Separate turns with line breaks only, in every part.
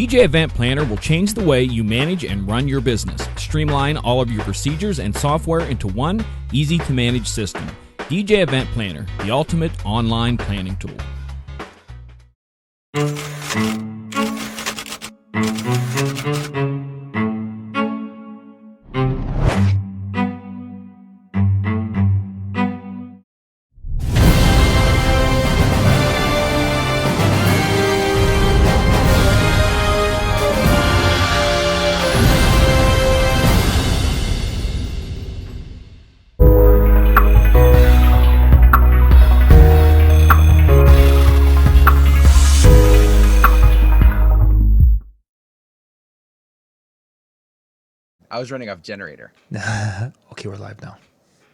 DJ Event Planner will change the way you manage and run your business. Streamline all of your procedures and software into one easy-to-manage system. DJ Event Planner, the ultimate online planning tool.
I was running off generator.
Okay, we're live now.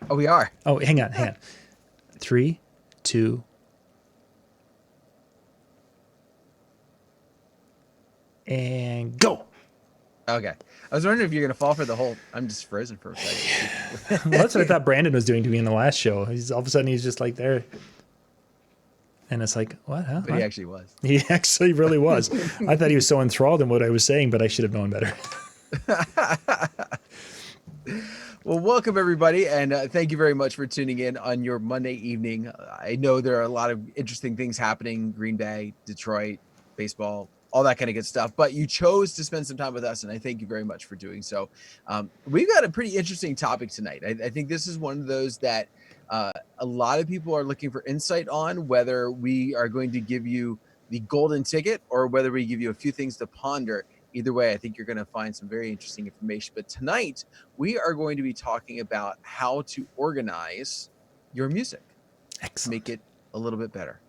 Oh, we are.
Oh, hang on. 3, 2, and go.
Okay. I was wondering if you're going to fall for the whole, I'm just frozen for a second.
Well, that's what I thought Brandon was doing to me in the last show. All of a sudden, he's just like there. And it's like, what, huh?
But he actually was.
He actually really was. I thought he was so enthralled in what I was saying, but I should have known better.
Well, welcome everybody, and thank you very much for tuning in on your Monday evening. I know there are a lot of interesting things happening, Green Bay, Detroit, baseball, all that kind of good stuff, but you chose to spend some time with us, and I thank you very much for doing so. We've got a pretty interesting topic tonight. I think this is one of those that a lot of people are looking for insight on, whether we are going to give you the golden ticket or whether we give you a few things to ponder. Either way, I think you're going to find some very interesting information. But tonight, we are going to be talking about how to organize your music.
Excellent.
Make it a little bit better.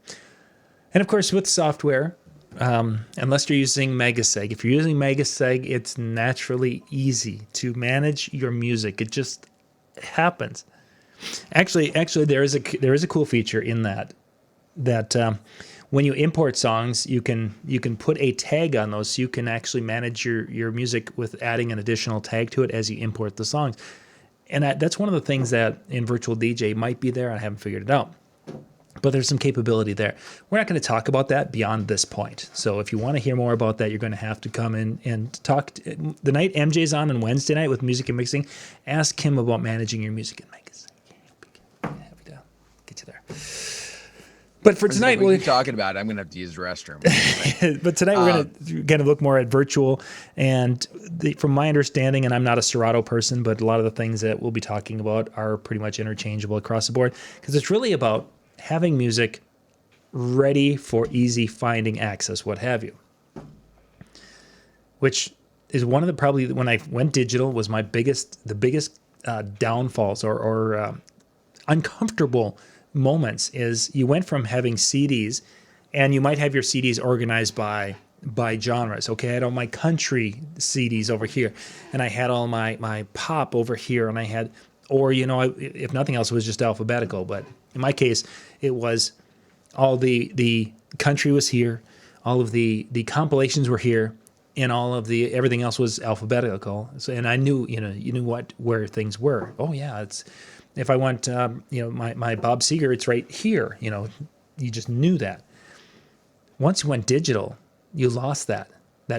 And of course, with software, unless you're using Megaseg, if you're using Megaseg, it's naturally easy to manage your music. It just happens. Actually, there is a cool feature in that when you import songs, you can put a tag on those, so you can actually manage your music with adding an additional tag to it as you import the songs. And that's one of the things that in Virtual DJ might be there. I haven't figured it out, but there's some capability there. We're not going to talk about that beyond this point. So if you want to hear more about that, you're going to have to come in and talk. The night MJ's on Wednesday night with Music and Mixing, ask him about managing your music and Megaseg. Happy to get you there. But for tonight,
we'll keep talking about it. I'm going to have to use the restroom.
But tonight we're going to look more at virtual. And from my understanding, and I'm not a Serato person, but a lot of the things that we'll be talking about are pretty much interchangeable across the board, because it's really about having music ready for easy finding, access, what have you. Which is one of the, probably when I went digital, was the biggest downfalls or uncomfortable moments is you went from having CDs, and you might have your CDs organized by genres. Okay, I had all my country CDs over here, and I had all my pop over here, and I had, or if nothing else, it was just alphabetical. But in my case, it was all the country was here, all of the compilations were here, and all of everything else was alphabetical. So, and I knew where things were. Oh yeah, if I want, my Bob Seger, it's right here. You just knew that. Once you went digital, you lost that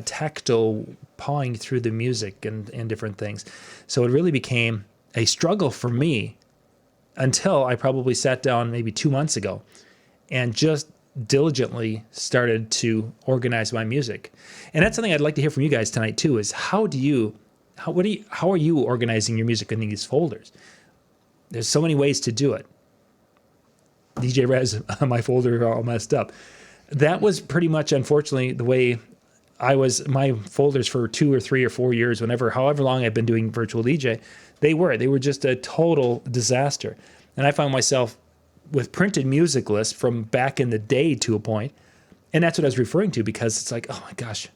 tactile pawing through the music and different things. So it really became a struggle for me until I probably sat down maybe 2 months ago and just diligently started to organize my music. And that's something I'd like to hear from you guys tonight too, is how are you organizing your music in these folders? There's so many ways to do it. DJ Rez, my folder are all messed up. That was pretty much, unfortunately, the way my folders for 2 or 3 or 4 years, however long I've been doing virtual DJ, they were just a total disaster. And I found myself with printed music lists from back in the day to a point, and that's what I was referring to, because it's like, oh my gosh,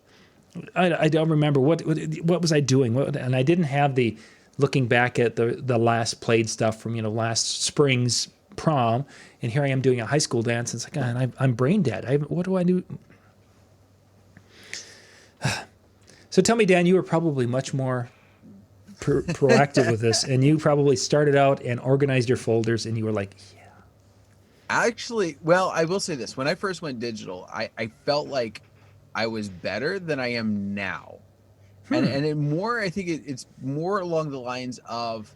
I don't remember what was I doing, and I didn't have the looking back at the last played stuff from last spring's prom, and here I am doing a high school dance. And it's like, I'm brain dead. What do I do? So tell me, Dan, you were probably much more proactive with this, and you probably started out and organized your folders, and you were like, yeah.
Actually, well, I will say this. When I first went digital, I felt like I was better than I am now. And it more, I think it's more along the lines of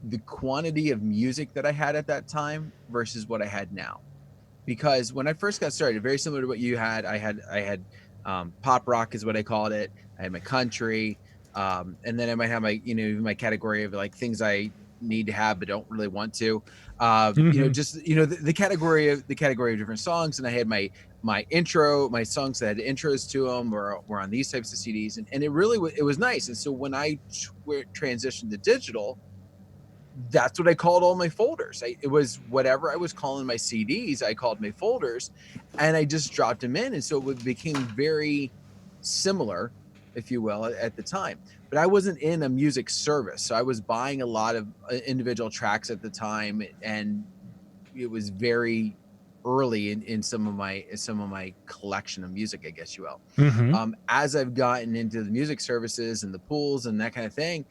the quantity of music that I had at that time versus what I had now. Because when I first got started, very similar to what you had, I had pop rock is what I called it. I had my country, and then I might have my, my category of like things I need to have but don't really want to. Just the category of different songs, and I had my songs that had intros to them were on these types of CDs, and it really it was nice. And so when I transitioned to digital, that's what I called all my folders. It was whatever I was calling my CDs, I called my folders, and I just dropped them in. And so it became very similar, if you will, at the time. But I wasn't in a music service, so I was buying a lot of individual tracks at the time, and it was very early in some of my collection of music, I guess you will. As I've gotten into the music services and the pools and that kind of thing,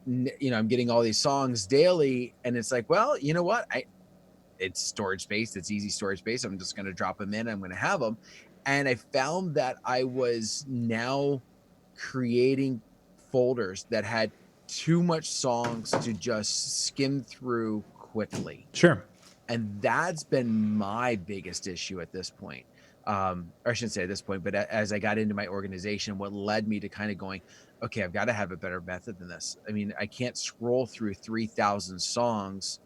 I'm getting all these songs daily, and it's like, well, you know what? It's storage space. It's easy storage space. I'm just going to drop them in. I'm going to have them. And I found that I was now creating folders that had too much songs to just skim through quickly.
Sure.
And that's been my biggest issue at this point. Or I shouldn't say at this point, but as I got into my organization, what led me to kind of going, okay, I've got to have a better method than this. I mean, I can't scroll through 3,000 songs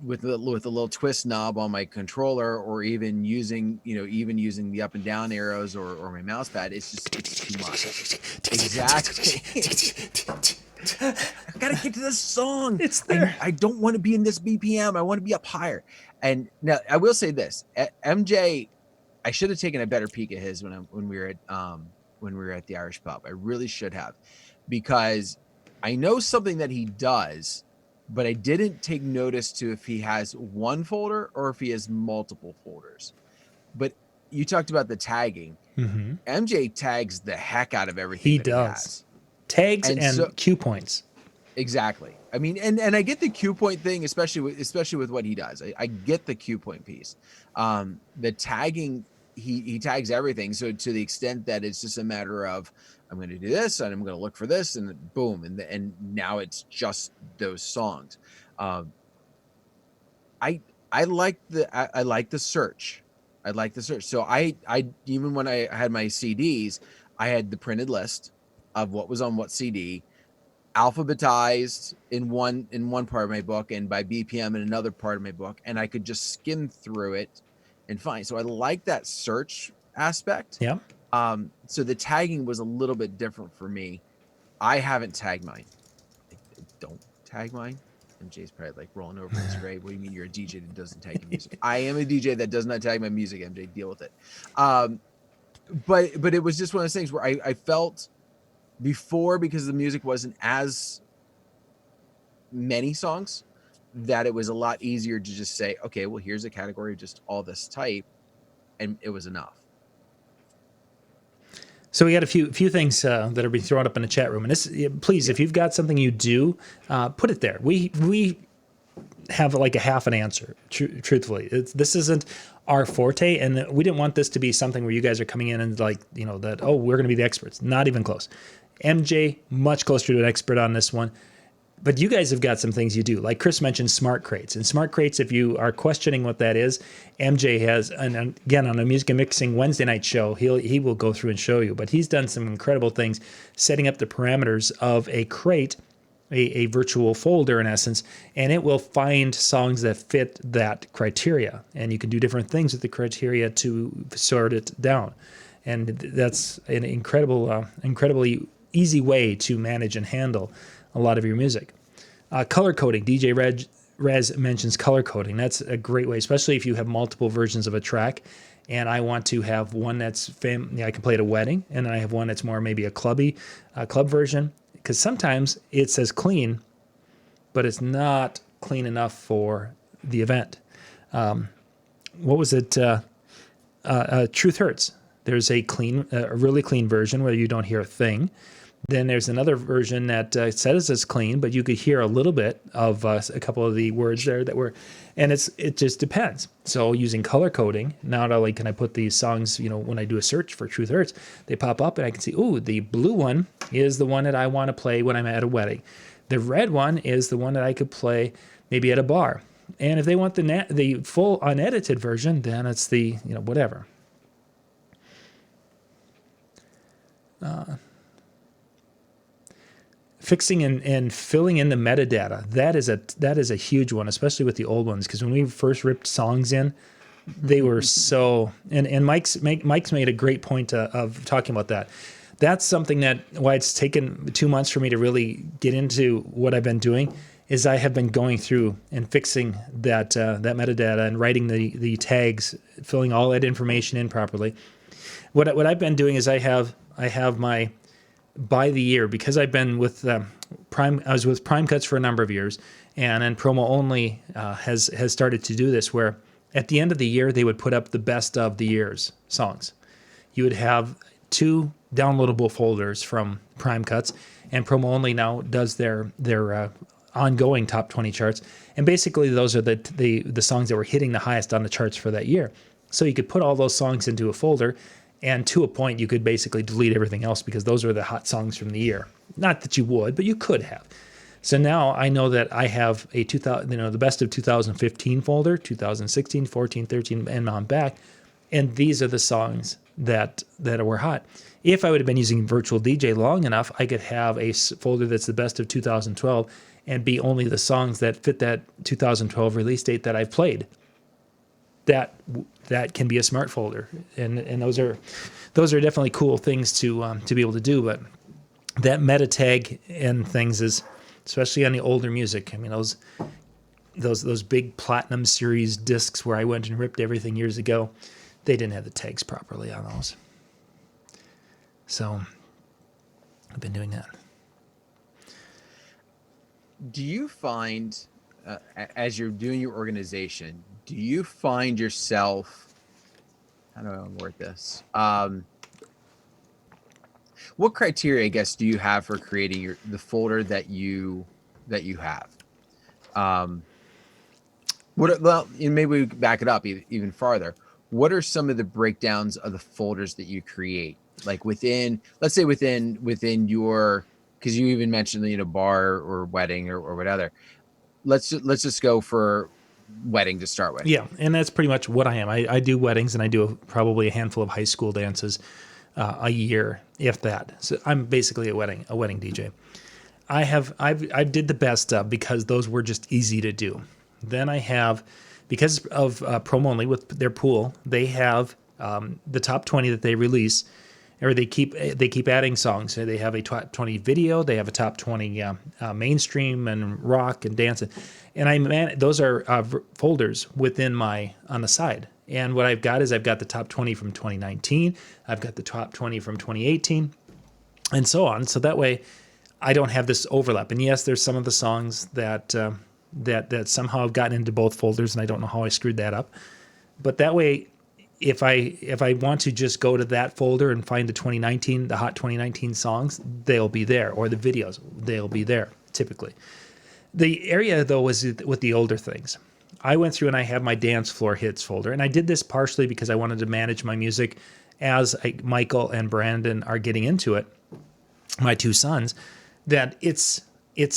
with a little twist knob on my controller, or even using the up and down arrows or my mouse pad. It's too much. Exactly. I gotta get to this song.
It's there.
I don't want to be in this BPM. I want to be up higher. And now I will say this: MJ, I should have taken a better peek at his when we were at the Irish pub. I really should have, because I know something that he does, but I didn't take notice to if he has one folder or if he has multiple folders. But you talked about the tagging. MJ tags the heck out of everything.
He does. Tags and cue points. Exactly.
I mean, and I get the cue point thing, especially with what he does. I get the cue point piece. The tagging, he tags everything. So to the extent that it's just a matter of, I'm going to do this and I'm going to look for this, and boom. And now it's just those songs. I like the search. I like the search. So I even when I had my CDs, I had the printed list of what was on what CD, alphabetized in one part of my book, and by BPM in another part of my book, and I could just skim through it and find. So I like that search aspect.
Yeah.
So the tagging was a little bit different for me. I haven't tagged mine. I don't tag mine. MJ's probably like rolling over in his grave. What do you mean you're a DJ that doesn't tag your music? I am a DJ that does not tag my music, MJ. Deal with it. But it was just one of those things where I felt before, because the music wasn't as many songs, that it was a lot easier to just say, okay, well, here's a category of just all this type, and it was enough.
So we got a few things that are being thrown up in the chat room, and this, please, if you've got something you do, put it there. We have like a half an answer. Truthfully, this isn't our forte, and we didn't want this to be something where you guys are coming in and like, that, oh, we're going to be the experts. Not even close. MJ, much closer to an expert on this one. But you guys have got some things you do. Like Chris mentioned smart crates. And smart crates, if you are questioning what that is, MJ has, and again, on a Music and Mixing Wednesday night show, he will go through and show you. But he's done some incredible things setting up the parameters of a crate, a virtual folder in essence, and it will find songs that fit that criteria. And you can do different things with the criteria to sort it down. And that's an incredibly easy way to manage and handle a lot of your music. Color coding. DJ Rez mentions color coding. That's a great way, especially if you have multiple versions of a track. And I want to have one that's I can play at a wedding, and I have one that's more maybe a club version. Because sometimes it says clean, but it's not clean enough for the event. What was it? Truth Hurts. There's a really clean version where you don't hear a thing. Then there's another version that says it's clean, but you could hear a little bit of a couple of the words there that were, and it just depends. So using color coding, not only can I put these songs, when I do a search for Truth Hurts, they pop up and I can see, the blue one is the one that I want to play when I'm at a wedding. The red one is the one that I could play maybe at a bar. And if they want the full unedited version, then it's the, whatever. Fixing and filling in the metadata, that is a huge one, especially with the old ones, because when we first ripped songs in, they were so, and Mike's made a great point of talking about that. That's something why it's taken 2 months for me to really get into what I've been doing, is I have been going through and fixing that metadata and writing the tags, filling all that information in properly. What I've been doing is I have my by the year, because I've been with Prime. I was with Prime Cuts for a number of years, and then Promo Only has started to do this, where at the end of the year they would put up the best of the year's songs. You would have 2 downloadable folders from Prime Cuts, and Promo Only now does their ongoing top 20 charts, and basically those are the songs that were hitting the highest on the charts for that year. So you could put all those songs into a folder. And to a point, you could basically delete everything else because those are the hot songs from the year. Not that you would, but you could have. So now I know that I have a the best of 2015 folder, 2016, 14, 13, and on back. And these are the songs that were hot. If I would have been using Virtual DJ long enough, I could have a folder that's the best of 2012 and be only the songs that fit that 2012 release date that I've played. That can be a smart folder, and those are definitely cool things to be able to do. But that meta tag and things is, especially on the older music. I mean, those big platinum series discs where I went and ripped everything years ago, they didn't have the tags properly on those. So I've been doing that.
Do you find, as you're doing your organization, do you find yourself, how do I want to word this? What criteria, I guess, do you have for creating the folder that you have? Maybe we back it up even farther. What are some of the breakdowns of the folders that you create? Like let's say within your, because you even mentioned, bar or wedding or whatever. Let's just go for wedding to start with.
Yeah, and that's pretty much what I am. I do weddings, and I do probably a handful of high school dances a year, if that. So I'm basically a wedding DJ. I did the best of, because those were just easy to do. Then I have, because of Promo Only with their pool, they have the top 20 that they release, or they keep adding songs. So they have a top 20 video, they have a top 20 mainstream and rock and dance, and those are folders within on the side. And what I've got is I've got the top 20 from 2019, I've got the top 20 from 2018, and so on. So that way, I don't have this overlap. And yes, there's some of the songs that somehow have gotten into both folders, and I don't know how I screwed that up. But that way, if I want to just go to that folder and find the hot 2019 songs, they'll be there, or the videos, they'll be there typically. The area though was with the older things. I went through and I have my dance floor hits folder, and I did this partially because I wanted to manage my music as Michael and Brandon are getting into it, my 2 sons, that it's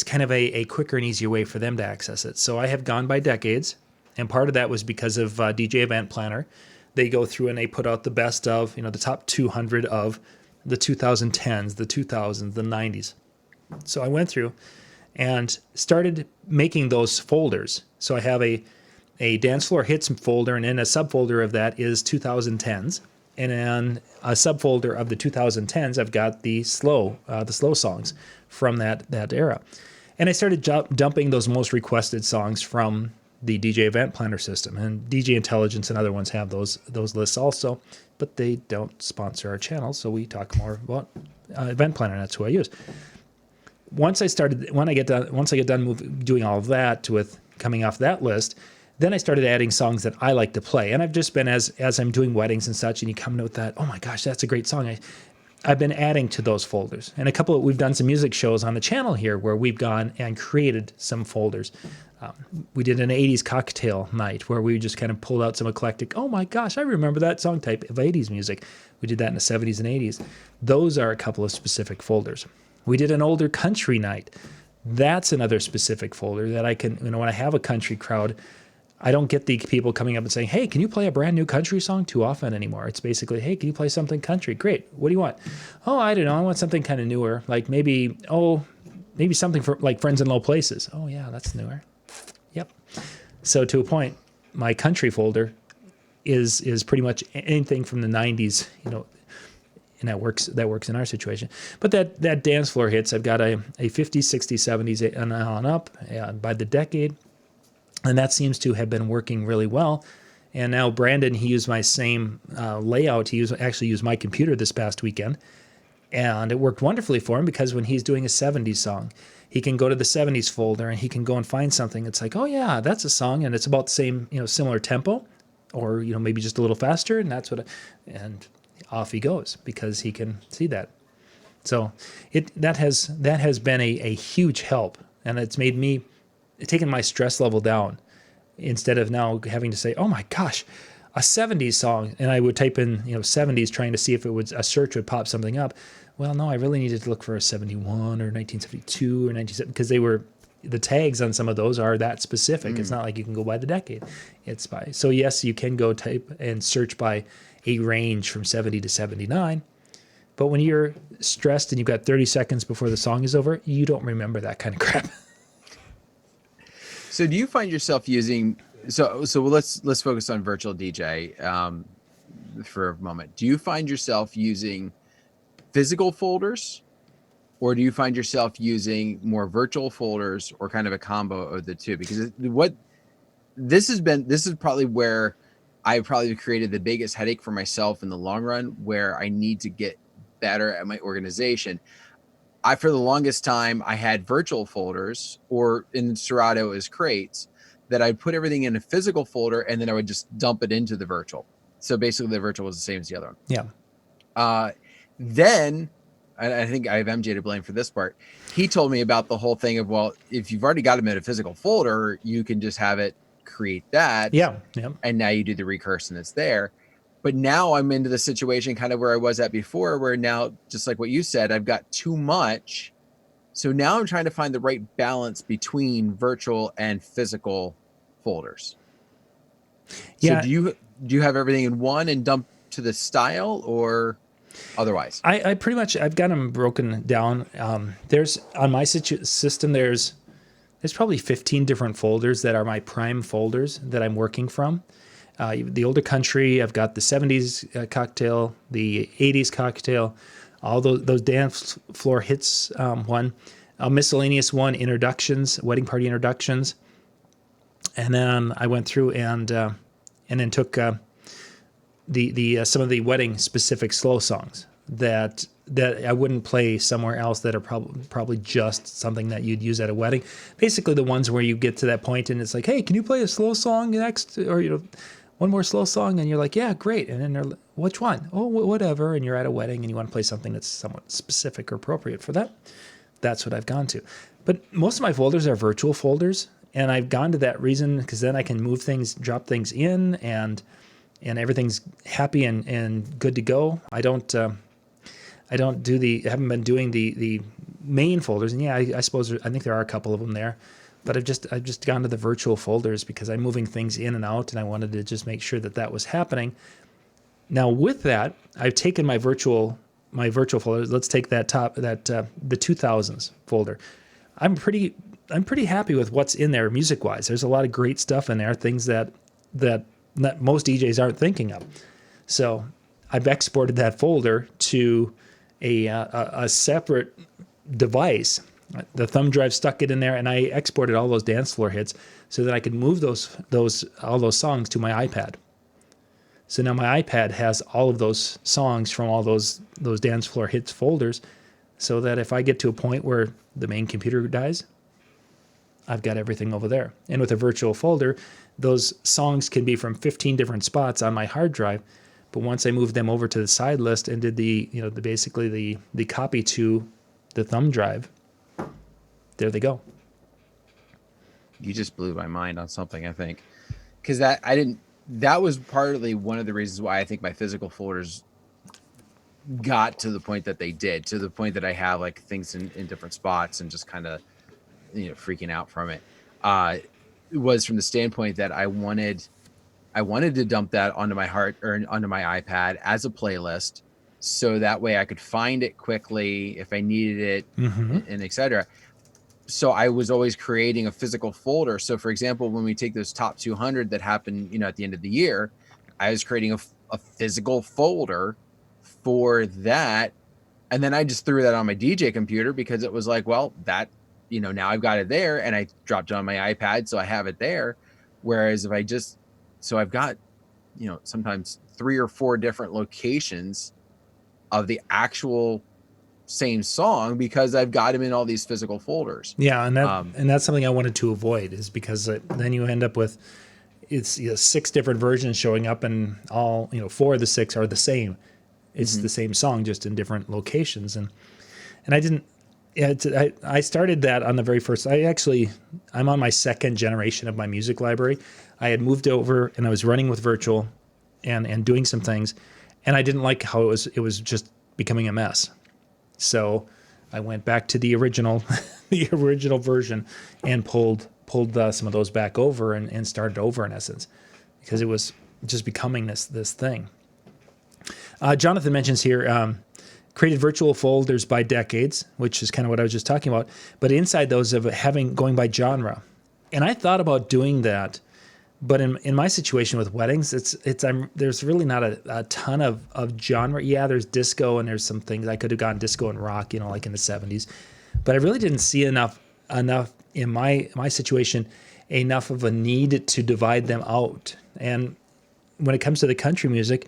kind of a quicker and easier way for them to access it. So I have gone by decades, and part of that was because of DJ Event Planner. They go through and they put out the best of, the top 200 of the 2010s, the 2000s, the 90s. So I went through and started making those folders. So I have a dance floor hits folder, and then a subfolder of that is 2010s. And then a subfolder of the 2010s, I've got the slow songs from that era. And I started dumping those most requested songs from the DJ Event Planner system, and DJ Intelligence and other ones have those lists also, but they don't sponsor our channel, so we talk more about Event Planner. And that's who I use. Once I get done doing all of that with coming off that list, then I started adding songs that I like to play, and I've just been as I'm doing weddings and such, and you come with that, oh my gosh, that's a great song. I've been adding to those folders. And we've done some music shows on the channel here where we've gone and created some folders. We did an 80s cocktail night where we just kind of pulled out some eclectic, oh my gosh, I remember that song type of 80s music. We did that in the 70s and 80s. Those are a couple of specific folders. We did an older country night. That's another specific folder that I can, when I have a country crowd, I don't get the people coming up and saying, hey, can you play a brand new country song too often anymore? It's basically, hey, can you play something country? Great. What do you want? Oh, I don't know. I want something kind of newer. Like maybe something for like Friends in Low Places. Oh, yeah, that's newer. Yep. So to a point, my country folder is pretty much anything from the 90s, and that works in our situation. But that dance floor hits, I've got a 50s, 60s, 70s and on up by the decade. And that seems to have been working really well. And now Brandon, he used my same layout. He actually used my computer this past weekend. And it worked wonderfully for him because when he's doing a 70s song, he can go to the 70s folder and he can go and find something. It's like, oh yeah, that's a song. And it's about the same, similar tempo or, maybe just a little faster. And and off he goes because he can see that. So that has been a huge help. And it's made me taken my stress level down instead of now having to say, oh my gosh, a 70s song. And I would type in, 70s trying to see if a search would pop something up. Well, no, I really needed to look for a 71 or 1972 or 1970 because the tags on some of those are that specific. It's not like you can go by the decade. It's by, so yes, you can go type and search by a range from 70 to 79. But when you're stressed and you've got 30 seconds before the song is over, you don't remember that kind of crap.
So do you find yourself using, so let's focus on virtual DJ for a moment. Do you find yourself using physical folders or do you find yourself using more virtual folders or kind of a combo of the two? Because this is probably where I probably created the biggest headache for myself in the long run, where I need to get better at my organization. For the longest time, I had virtual folders, or in Serato as crates, that I'd put everything in a physical folder and then I would just dump it into the virtual. So basically the virtual was the same as the other one.
Yeah.
Then, I think I have MJ to blame for this part. He told me about the whole thing of, well, if you've already got them in a physical folder, you can just have it create that.
Yeah.
And now you do the recurse and it's there. But now I'm into the situation kind of where I was at before, where now, just like what you said, I've got too much. So now I'm trying to find the right balance between virtual and physical folders.
Yeah.
So do you have everything in one and dump to the style or otherwise?
I pretty much, I've got them broken down. There's on my system, there's probably 15 different folders that are my prime folders that I'm working from. The older country, I've got the 70s cocktail, the 80s cocktail, all those dance floor hits one, a miscellaneous one, introductions, wedding party introductions. And then I went through and then took the some of the wedding specific slow songs that I wouldn't play somewhere else that are probably just something that you'd use at a wedding. Basically the ones where you get to that point and it's like, hey, can you play a slow song next? Or, one more slow song, and you're like, yeah, great. And then they're like, which one? Oh, whatever. And you're at a wedding and you want to play something that's somewhat specific or appropriate for that. That's what I've gone to. But most of my folders are virtual folders, and I've gone to that reason because then I can move things, drop things in, and everything's happy and good to go. I haven't been doing the main folders, and yeah, I suppose I think there are a couple of them there. But I've just gone to the virtual folders because I'm moving things in and out, and I wanted to just make sure that was happening. Now with that, I've taken my virtual folders. Let's take the 2000s folder. I'm pretty happy with what's in there music wise. There's a lot of great stuff in there, things that most DJs aren't thinking of. So I've exported that folder to a separate device. The thumb drive stuck it in there, and I exported all those dance floor hits so that I could move all those songs to my iPad. So now my iPad has all of those songs from all those dance floor hits folders, so that if I get to a point where the main computer dies, I've got everything over there. And with a virtual folder, those songs can be from 15 different spots on my hard drive, But once I moved them over to the side list and did basically the copy to the thumb drive, there they go.
You just blew my mind on something, I think, because that was partly one of the reasons why I think my physical folders got to the point that they did, to the point that I have like things in different spots and just kind of, freaking out from it. It was from the standpoint that I wanted to dump that onto my onto my iPad as a playlist, so that way I could find it quickly if I needed it, and etc. So I was always creating a physical folder. So for example, when we take those top 200 that happen, at the end of the year, I was creating a physical folder for that. And then I just threw that on my DJ computer because it was like, well, that, now I've got it there, and I dropped it on my iPad, so I have it there. Whereas if I've got, sometimes 3 or 4 different locations of the actual same song because I've got them in all these physical folders.
Yeah, and that's something I wanted to avoid, is because then you end up with 6 different versions showing up, and all 4 of the 6 are the same. It's the same song, just in different locations, and I didn't. I started that on the very first. I'm on my 2nd generation of my music library. I had moved over and I was running with virtual, and doing some things, and I didn't like how it was just becoming a mess. So I went back to the original, the original version, and pulled some of those back over and started over, in essence, because it was just becoming this thing. Jonathan mentions here, created virtual folders by decades, which is kind of what I was just talking about, but inside those of going by genre. And I thought about doing that, but in my situation with weddings, there's really not a ton of genre. Yeah, there's disco, and there's some things I could have gone disco and rock, like in the 70s, but I really didn't see enough in my situation, enough of a need to divide them out. And when it comes to the country music,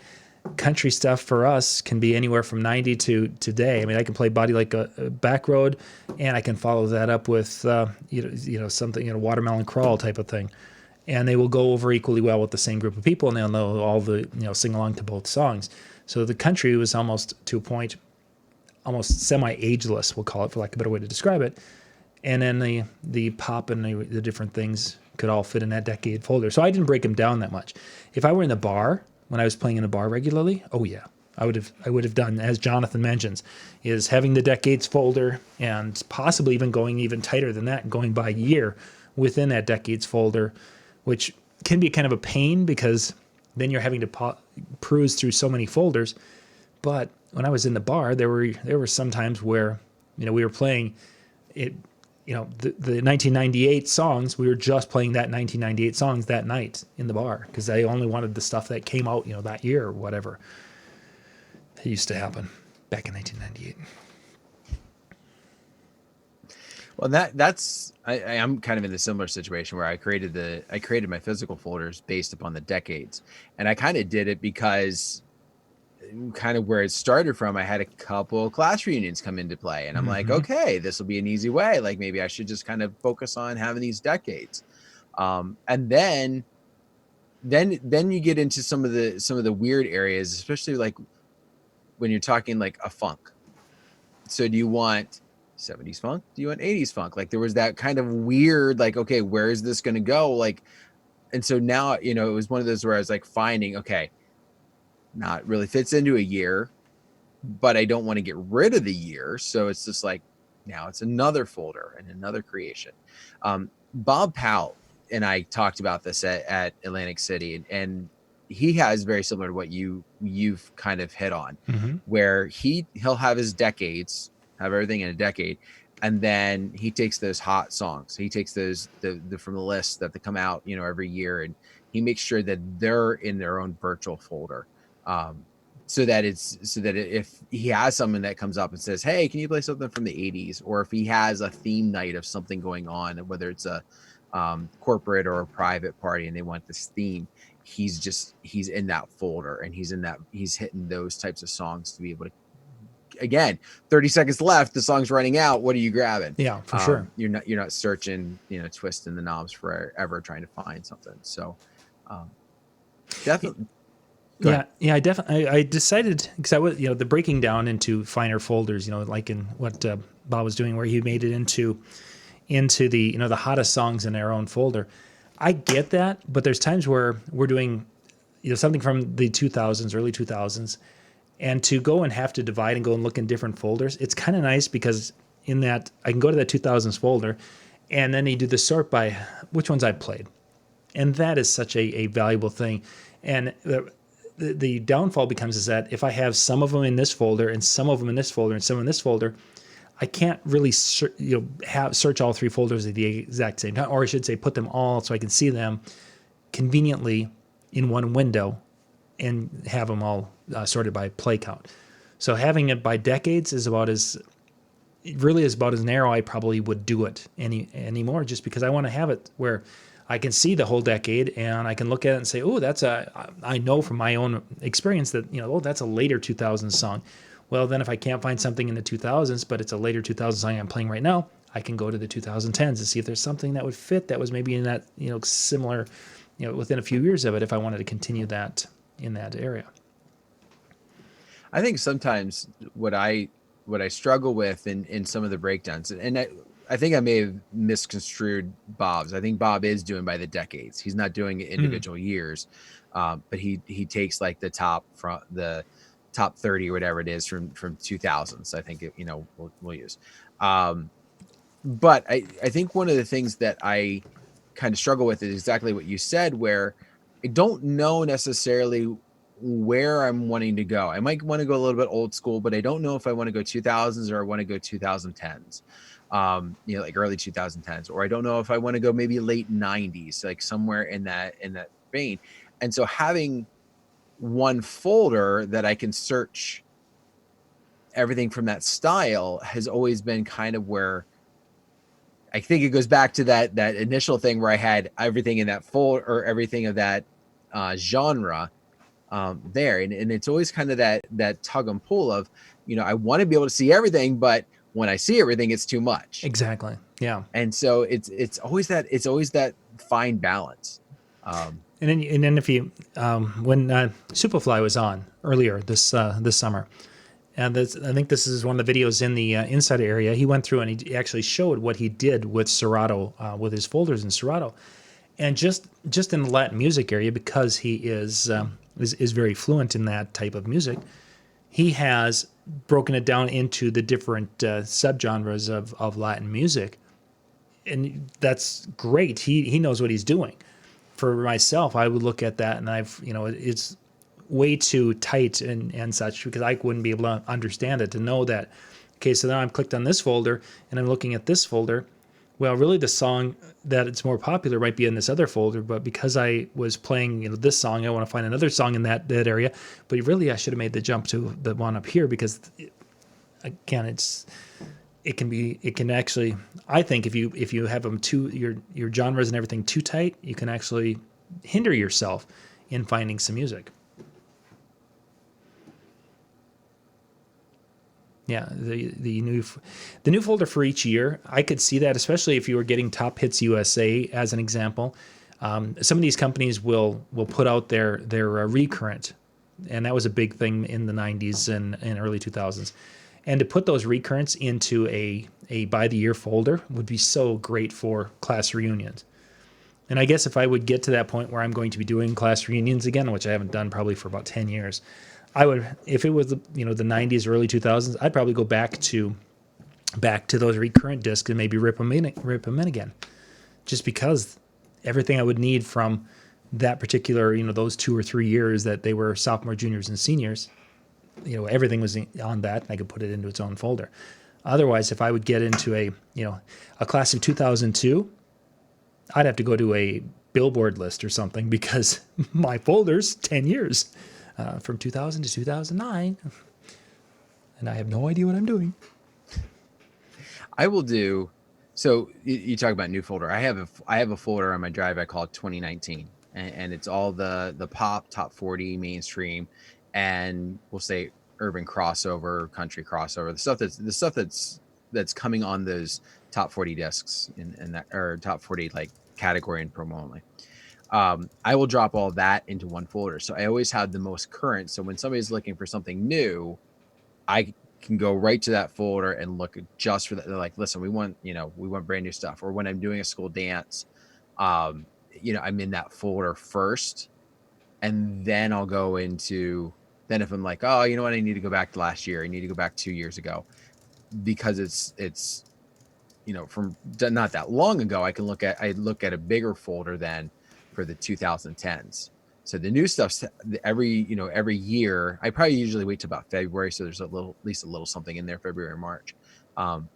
country stuff for us can be anywhere from 90 to today. I mean, I can play Body Like a Back Road, and I can follow that up with something, Watermelon Crawl type of thing, and they will go over equally well with the same group of people, and they'll know all the sing along to both songs. So the country was almost, to a point, almost semi-ageless, we'll call it, for lack of a better way to describe it. And then the pop and the different things could all fit in that decade folder. So I didn't break them down that much. If I were in the bar, when I was playing in a bar regularly, oh yeah, I would have done, as Jonathan mentions, is having the decades folder, and possibly even going even tighter than that, going by year within that decades folder, which can be kind of a pain because then you're having to peruse through so many folders. But when I was in the bar, there were some times where we were playing it. The 1998 songs, we were just playing that 1998 songs that night in the bar because I only wanted the stuff that came out, that year or whatever. That used to happen back in 1998.
Well, that's I'm kind of in a similar situation where I created my physical folders based upon the decades, and I kind of did it because kind of where it started from, I had a couple class reunions come into play, and I'm like, okay, this will be an easy way. Like maybe I should just kind of focus on having these decades. And then you get into some of the weird areas, especially like when you're talking like a funk. So do you want 70s funk? Do you want 80s funk? Like there was that kind of weird, like, okay, where is this going to go? Like, and so now, it was one of those where I was like finding, okay, not really fits into a year, but I don't want to get rid of the year. So it's just like, now it's another folder and another creation. Bob Powell and I talked about this at Atlantic City, and he has very similar to what you've kind of hit on, where he'll have his decades, have everything in a decade, and then he takes those hot songs. He takes those the from the list that they come out, every year, and he makes sure that they're in their own virtual folder. So that if he has someone that comes up and says, hey, can you play something from the 80s? Or if he has a theme night of something going on, whether it's a corporate or a private party and they want this theme, he's in that folder, and he's hitting those types of songs to be able to, again, 30 seconds left, the song's running out, what are you grabbing?
Yeah, for sure.
You're not searching, twisting the knobs forever trying to find something. So definitely.
Yeah. I definitely. I decided because I was, the breaking down into finer folders. Like in what Bob was doing, where he made it into the the hottest songs in our own folder. I get that, but there's times where we're doing something from the 2000s, early 2000s, and to go and have to divide and go and look in different folders. It's kind of nice because in that I can go to that 2000s folder, and then you do the sort by which ones I played, and that is such a valuable thing. And the downfall becomes is that if I have some of them in this folder and some of them in this folder and some in this folder, I can't really search all three folders at the exact same time, or I should say put them all so I can see them conveniently in one window and have them all sorted by play count. So having it by decades is about as narrow I probably would do it anymore, just because I want to have it where I can see the whole decade and I can look at it and say, oh, I know from my own experience that, that's a later 2000s song. Well, then if I can't find something in the 2000s, but it's a later 2000s song I'm playing right now, I can go to the 2010s and see if there's something that would fit that was maybe in that, similar, within a few years of it, if I wanted to continue that in that area.
I think sometimes what I struggle with in some of the breakdowns, and I think I may have misconstrued Bob's. I think Bob is doing by the decades. He's not doing individual years, but he takes like the top 30 or whatever it is from 2000s. I think we'll use. But I think one of the things that I kind of struggle with is exactly what you said, where I don't know necessarily where I'm wanting to go. I might want to go a little bit old school, but I don't know if I want to go 2000s or I want to go 2010s, like early 2010s, or I don't know if I want to go maybe late 90s, like somewhere in that vein. And so having one folder that I can search everything from that style has always been kind of where I think it goes back to that initial thing where I had everything in that folder or everything of that genre there. And it's always kind of that tug and pull of, I want to be able to see everything, but when I see everything, it's too much.
Exactly. Yeah.
And so it's always that fine balance.
And then if you when Superfly was on earlier this summer, and I think this is one of the videos in the Insider area, he went through and he actually showed what he did with Serato, with his folders in Serato, and just in the Latin music area, because he is very fluent in that type of music, he has broken it down into the different subgenres of Latin music, and that's great. He knows what he's doing. For myself, I would look at that and it's way too tight and such, because I wouldn't be able to understand it, to know that, okay, so now I'm clicked on this folder and I'm looking at this folder. Well, really the song that it's more popular might be in this other folder, but because I was playing this song, I want to find another song in that area. But really I should have made the jump to the one up here, because again, it can actually, I think if you have them your genres and everything too tight, you can actually hinder yourself in finding some music. Yeah, the new folder for each year, I could see that, especially if you were getting Top Hits USA as an example. Some of these companies will put out their recurrent, and that was a big thing in the 90s and early 2000s. And to put those recurrents into a by the year folder would be so great for class reunions. And I guess if I would get to that point where I'm going to be doing class reunions again, which I haven't done probably for about 10 years, I would, if it was the 90s, early 2000s, I'd probably go back to those recurrent discs and maybe rip them in again, just because everything I would need from that particular those 2 or 3 years that they were sophomore, juniors, and seniors, everything was on that, and I could put it into its own folder. Otherwise, if I would get into a class of 2002, I'd have to go to a Billboard list or something, because my folder's 10 years. From 2000 to 2009, and I have no idea what I'm doing.
I will do. So you talk about new folder. I have a folder on my drive I call 2019, and it's all the pop, top 40, mainstream, and we'll say urban crossover, country crossover, the stuff that's coming on those top 40 discs in that, or top 40 like category and promo only. I will drop all that into one folder. So I always have the most current. So when somebody's looking for something new, I can go right to that folder and look just for that. They're like, listen, we want brand new stuff. Or when I'm doing a school dance, I'm in that folder first, and then I'll go into, then if I'm like, oh, you know what, I need to go back to last year. I need to go back 2 years ago, because it's from not that long ago. I look at a bigger folder than for the 2010s. So the new stuff's every year. I probably usually wait till about February, so there's at least a little something in there, February or March. And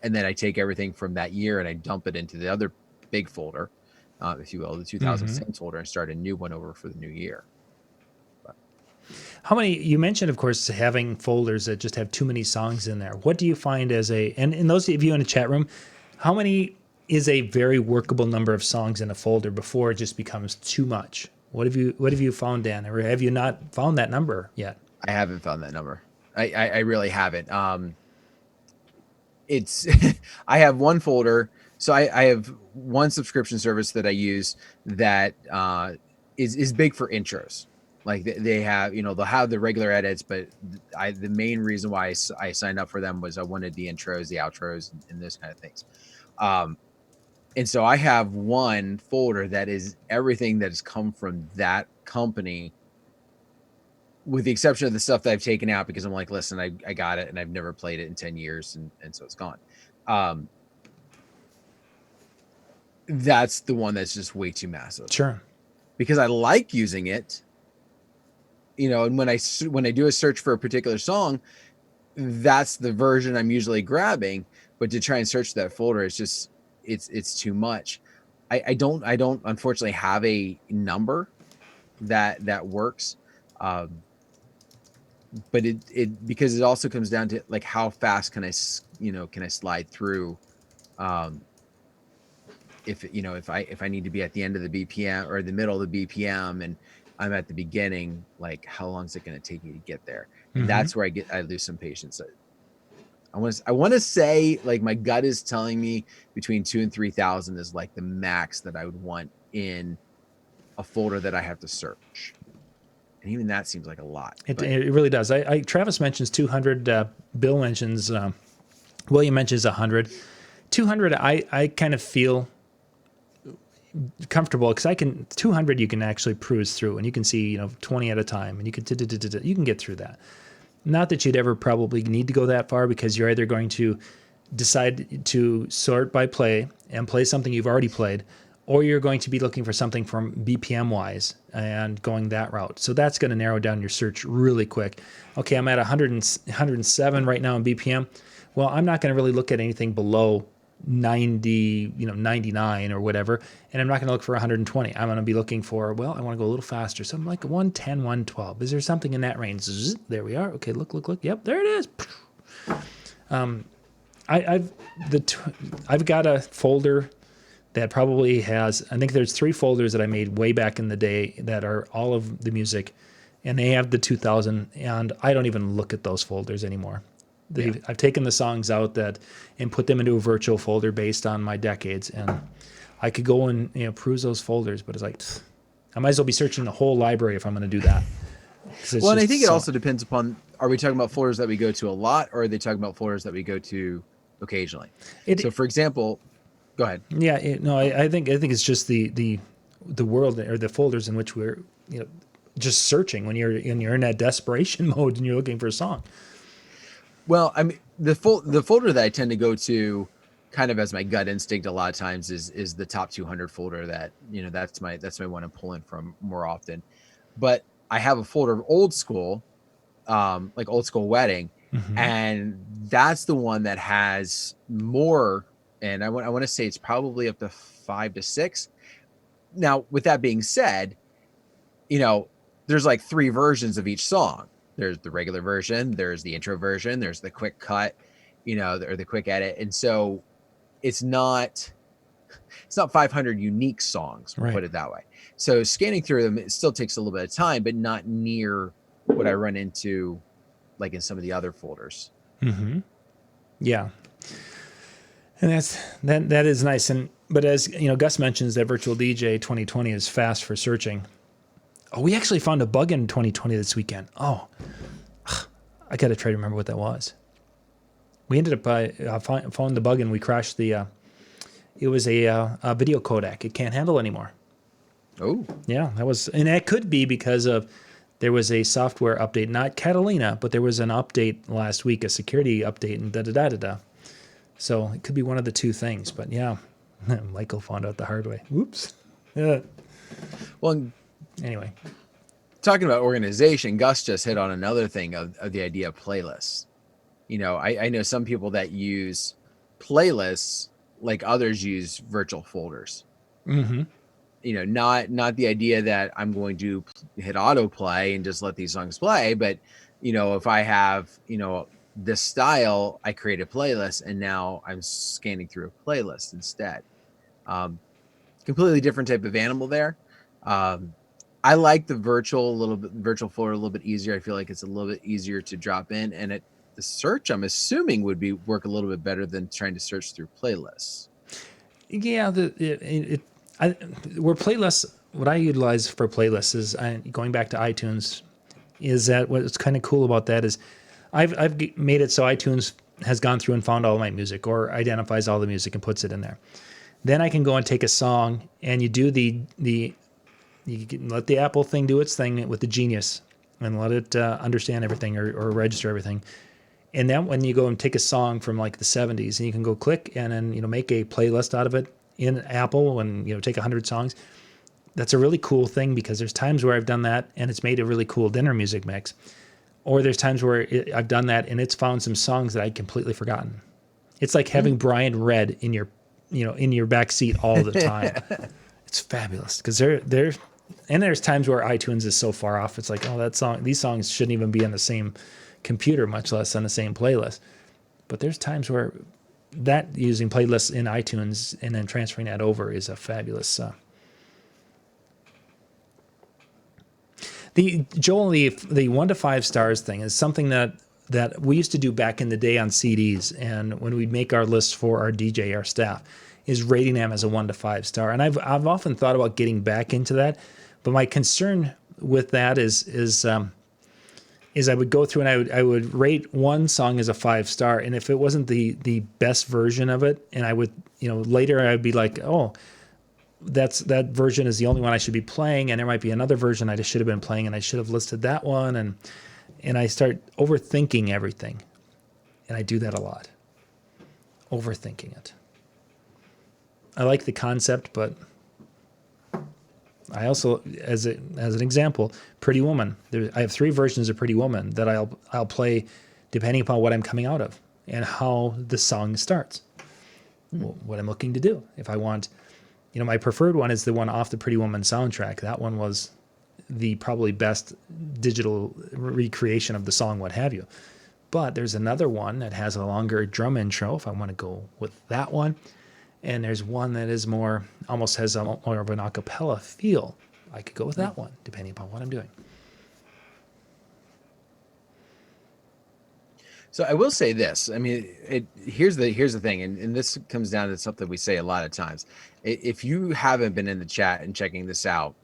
then I take everything from that year and I dump it into the other big folder, if you will, the 2010 folder, and start a new one over for the new year.
How many, you mentioned, of course, having folders that just have too many songs in there. What do you find and in those of you in the chat room, how many is a very workable number of songs in a folder before it just becomes too much? What have you found, Dan? Or have you not found that number yet?
I haven't found that number. I really haven't. It's I have one folder. So I have one subscription service that I use that is big for intros. Like they have, they'll have the regular edits, but the main reason why I signed up for them was I wanted the intros, the outros, and those kind of things. And so I have one folder that is everything that has come from that company, with the exception of the stuff that I've taken out because I'm like, listen, I got it and I've never played it in 10 years. And so it's gone. That's the one that's just way too massive.
Sure.
Because I like using it, and when I do a search for a particular song, that's the version I'm usually grabbing. But to try and search that folder, it's too much. I don't unfortunately have a number that works. But it because it also comes down to like how fast can I slide through, if I need to be at the end of the BPM or the middle of the BPM and I'm at the beginning, like how long is it going to take me to get there? And that's where I lose some patience. I want to say, like, my gut is telling me between 2,000 and 3,000 is like the max that I would want in a folder that I have to search. And even that seems like a lot.
It really does. Travis mentions 200. Bill mentions, William mentions 100. 200, I kind of feel comfortable because 200 you can actually cruise through and you can see 20 at a time and you can get through that. Not that you'd ever probably need to go that far, because you're either going to decide to sort by play and play something you've already played, or you're going to be looking for something from BPM wise and going that route. So that's going to narrow down your search really quick. Okay, I'm at 107 right now in BPM. Well, I'm not going to really look at anything below 90, 99 or whatever, and I'm not going to look for 120. I'm going to be looking for, I want to go a little faster. So I'm like 110, 112. Is there something in that range? Zzz, there we are. Okay, look. Yep, there it is. I've got a folder that probably has, I think there's 3 folders that I made way back in the day that are all of the music, and they have the 2000, and I don't even look at those folders anymore. I've taken the songs out and put them into a virtual folder based on my decades, and I could go and peruse those folders, but it's like I might as well be searching the whole library if I'm going to do that.
Well, and I think it also depends upon, are we talking about folders that we go to a lot, or are they talking about folders that we go to occasionally? So, for example, go ahead.
Yeah, I think it's just the world or the folders in which we're just searching when you're in that desperation mode and you're looking for a song.
Well, I mean, the folder that I tend to go to, kind of as my gut instinct, a lot of times is the top 200 folder. That that's my one I'm pulling from more often. But I have a folder of old school, like old school wedding, and that's the one that has more. And I want to say it's probably up to 5 to 6. Now, with that being said, there's like 3 versions of each song. There's the regular version, there's the intro version, there's the quick cut, or the quick edit. And so it's not 500 unique songs, we'll put it that way. So scanning through them, it still takes a little bit of time, but not near what I run into like in some of the other folders.
Yeah. And that is nice. But as you know, Gus mentions that Virtual DJ 2020 is fast for searching. Oh, we actually found a bug in 2020 this weekend. Oh, I got to try to remember what that was. We ended up found the bug and we crashed the. It was a video codec. It can't handle anymore.
Oh,
yeah, and that could be because of there was a software update, not Catalina, but there was an update last week, a security update, and da da da da da. So it could be one of the two things. But yeah, Michael found out the hard way. Whoops. Yeah.
Well,
anyway,
talking about organization, Gus just hit on another thing of the idea of playlists. You know, I know some people that use playlists like others use virtual folders.
Mm-hmm.
You know, not the idea that I'm going to hit autoplay and just let these songs play, but you know, if I have, you know, this style, I create a playlist and now I'm scanning through a playlist instead. Completely different type of animal there. I like the virtual folder a little bit easier. I feel like it's a little bit easier to drop in, and the search, I'm assuming, would work a little bit better than trying to search through playlists.
Yeah, where playlists, what I utilize for playlists is going back to iTunes. Is that what's kind of cool about that is I've made it so iTunes has gone through and found all my music or identifies all the music and puts it in there. Then I can go and take a song and you do you can let the Apple thing do its thing with the Genius and let it understand everything or register everything. And then when you go and take a song from like the 70s and you can go click and then, you know, make a playlist out of it in Apple and, you know, take 100 songs. That's a really cool thing because there's times where I've done that and it's made a really cool dinner music mix. Or there's times where I've done that and it's found some songs that I'd completely forgotten. It's like having Brian Red in your, you know, in your back seat all the time. It's fabulous because there's times where iTunes is so far off. It's like, oh, these songs shouldn't even be on the same computer, much less on the same playlist. But there's times where that using playlists in iTunes and then transferring that over is a fabulous. The 1 to 5 stars thing is something that we used to do back in the day on CDs, and when we'd make our lists for our DJ, our staff, is rating them as a 1 to 5 star. And I've often thought about getting back into that, but my concern with that is I would go through and I would rate one song as a 5 star, and if it wasn't the best version of it, and I would, you know, later I'd be like, oh, that version is the only one I should be playing, and there might be another version I just should have been playing, and I should have listed that one, and I start overthinking everything, and I do that a lot, overthinking it. I like the concept, but I also, as an example, Pretty Woman. I have 3 versions of Pretty Woman that I'll play depending upon what I'm coming out of and how the song starts, what I'm looking to do. If I want, you know, my preferred one is the one off the Pretty Woman soundtrack. That one was the probably best digital recreation of the song, what have you. But there's another one that has a longer drum intro if I want to go with that one. And there's one that is almost has more of an a cappella feel. I could go with that one, depending upon what I'm doing.
So I will say this. I mean, here's the thing, and this comes down to something we say a lot of times. If you haven't been in the chat and checking this out,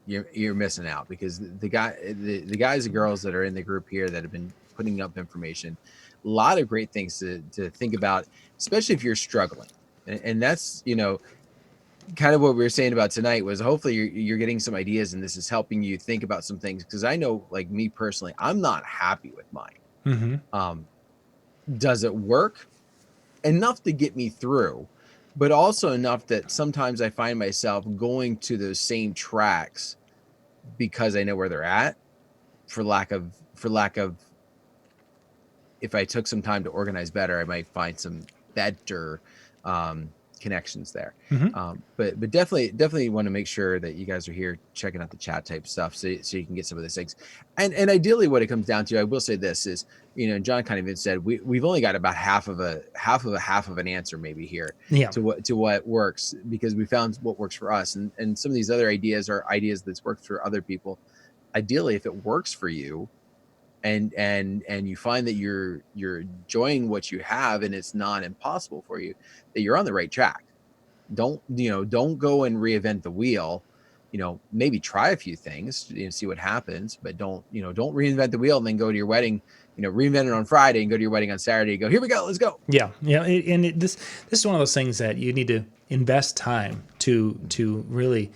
you're missing out, because the guys and girls that are in the group here that have been putting up information, a lot of great things to think about, especially if you're struggling. And that's, you know, kind of what we were saying about tonight was hopefully you're getting some ideas and this is helping you think about some things. Because I know, like me personally, I'm not happy with mine.
Mm-hmm.
Does it work? Enough to get me through, but also enough that sometimes I find myself going to those same tracks because I know where they're at, for lack of if I took some time to organize better, I might find some better connections there.
Mm-hmm.
But definitely want to make sure that you guys are here checking out the chat type stuff so you can get some of those things. And ideally what it comes down to, I will say this is, you know, John kind of even said we've only got about half of an answer maybe here to what works, because we found what works for us, and some of these other ideas are ideas that's worked for other people. Ideally, if it works for you, and you find that you're enjoying what you have and it's not impossible for you, that you're on the right track. Don't go and reinvent the wheel. Maybe try a few things, see what happens, but don't reinvent the wheel and then go to your wedding, reinvent it on Friday and go to your wedding on Saturday and go, here we go, let's go.
Yeah. This is one of those things that you need to invest time to really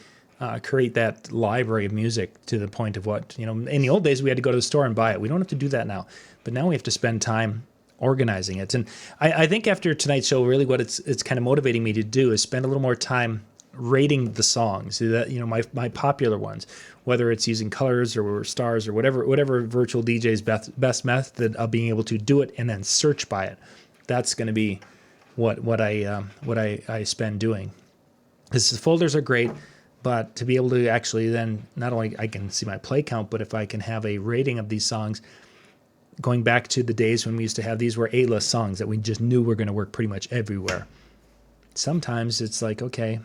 create that library of music, to the point of what, in the old days we had to go to the store and buy it. We don't have to do that now, but now we have to spend time organizing it. And I think after tonight's show, really what it's kind of motivating me to do is spend a little more time rating the songs, that my popular ones, whether it's using colors or stars or whatever virtual DJ's best method of being able to do it, and then search by it. That's going to be what I spend doing. Because the folders are great, but to be able to actually then, not only I can see my play count, but if I can have a rating of these songs, going back to the days when we used to have, these were A-list songs that we just knew were going to work pretty much everywhere. Sometimes it's like, okay,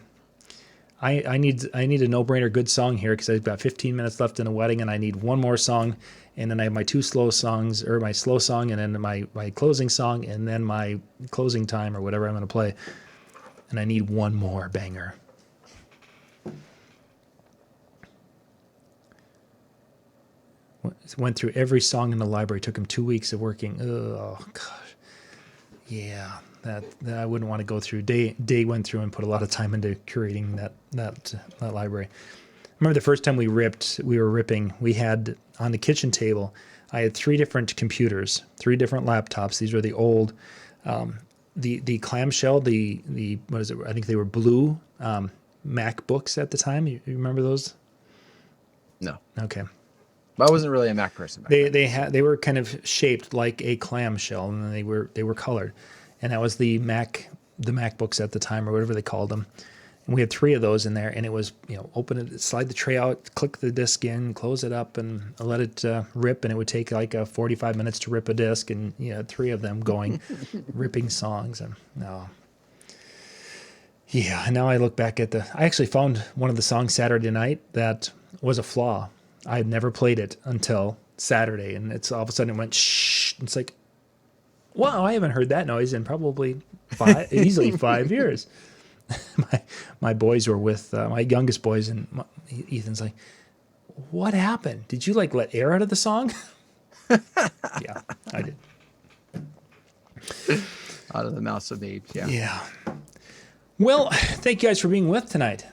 I need a no-brainer good song here, because I've got 15 minutes left in a wedding and I need one more song, and then I have my two slow songs, or my slow song, and then my closing song, and then my closing time or whatever I'm going to play, and I need one more banger. Went through every song in the library. Took him 2 weeks of working. Oh gosh, yeah. That I wouldn't want to go through. Day went through and put a lot of time into curating that library. I remember the first time we were ripping. We had on the kitchen table, I had 3 different computers, 3 different laptops. These were the old, the clamshell, the what is it? I think they were blue MacBooks at the time. You remember those?
No.
Okay.
But I wasn't really a Mac person.
They were kind of shaped like a clamshell, and they were colored, and that was the MacBooks at the time, or whatever they called them. And we had 3 of those in there, and it was open it, slide the tray out, click the disc in, close it up, and let it rip, and it would take like 45 minutes to rip a disc, and 3 of them going, ripping songs, and no. Yeah, and now I look back at I actually found one of the songs Saturday night that was a flaw. I had never played it until Saturday, and it's all of a sudden it went shh. It's like, wow, I haven't heard that noise in probably easily 5 years. My boys were with my youngest boys, and Ethan's like, what happened? Did you let air out of the song? Yeah, I did.
Out of the mouths of babes, yeah.
Yeah. Well, thank you guys for being with tonight.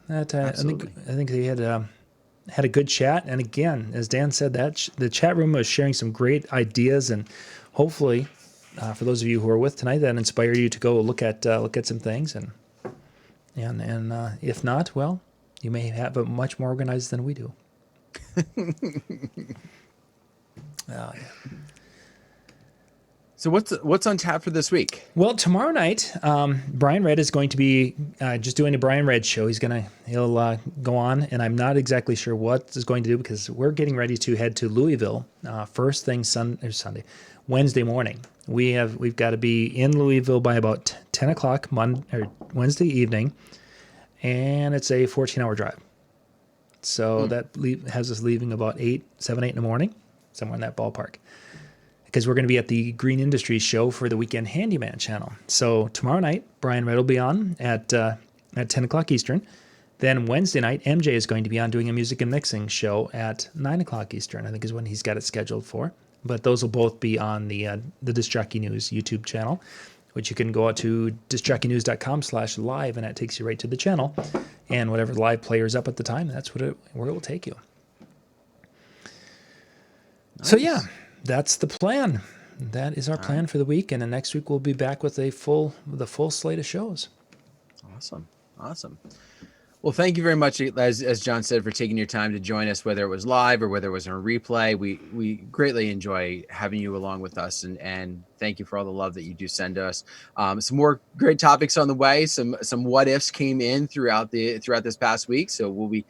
I think they had a good chat, and again, as Dan said, that the chat room was sharing some great ideas, and hopefully, for those of you who are with tonight, that inspired you to go look at some things, and if not, well, you may have it much more organized than we do. Oh, yeah.
So what's on tap for this week?
Well, tomorrow night, Brian Red is going to be just doing a Brian Red show. He'll go on, and I'm not exactly sure what is going to do, because we're getting ready to head to Louisville first thing Wednesday morning. We've got to be in Louisville by about 10 o'clock Wednesday evening, and it's a 14-hour drive. So that has us leaving about 7, 8 in the morning, somewhere in that ballpark, because we're going to be at the Green Industries show for the Weekend Handyman channel. So tomorrow night, Brian Red will be on at 10 o'clock Eastern. Then Wednesday night, MJ is going to be on doing a music and mixing show at 9 o'clock Eastern, I think is when he's got it scheduled for. But those will both be on the Disc Jockey News YouTube channel, which you can go out to discjockeynews.com/live, and that takes you right to the channel. And whatever live player is up at the time, that's where it will take you. Nice. So yeah, that's the plan. That is our plan for the week, and then next week we'll be back with the full slate of shows.
Awesome. Well, thank you very much, as John said, for taking your time to join us, whether it was live or whether it was a replay. We greatly enjoy having you along with us, and thank you for all the love that you do send us. Some more great topics on the way. Some what ifs came in throughout this past week, so we'll be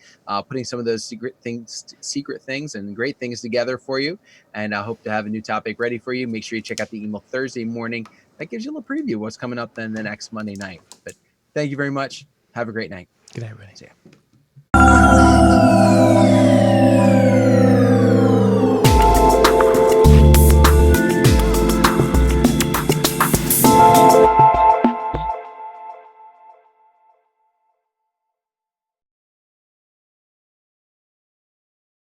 putting some of those secret things and great things together for you. And I hope to have a new topic ready for you. Make sure you check out the email Thursday morning. That gives you a little preview of what's coming up then the next Monday night. But thank you very much. Have a great night.
Good night, everybody.
See ya.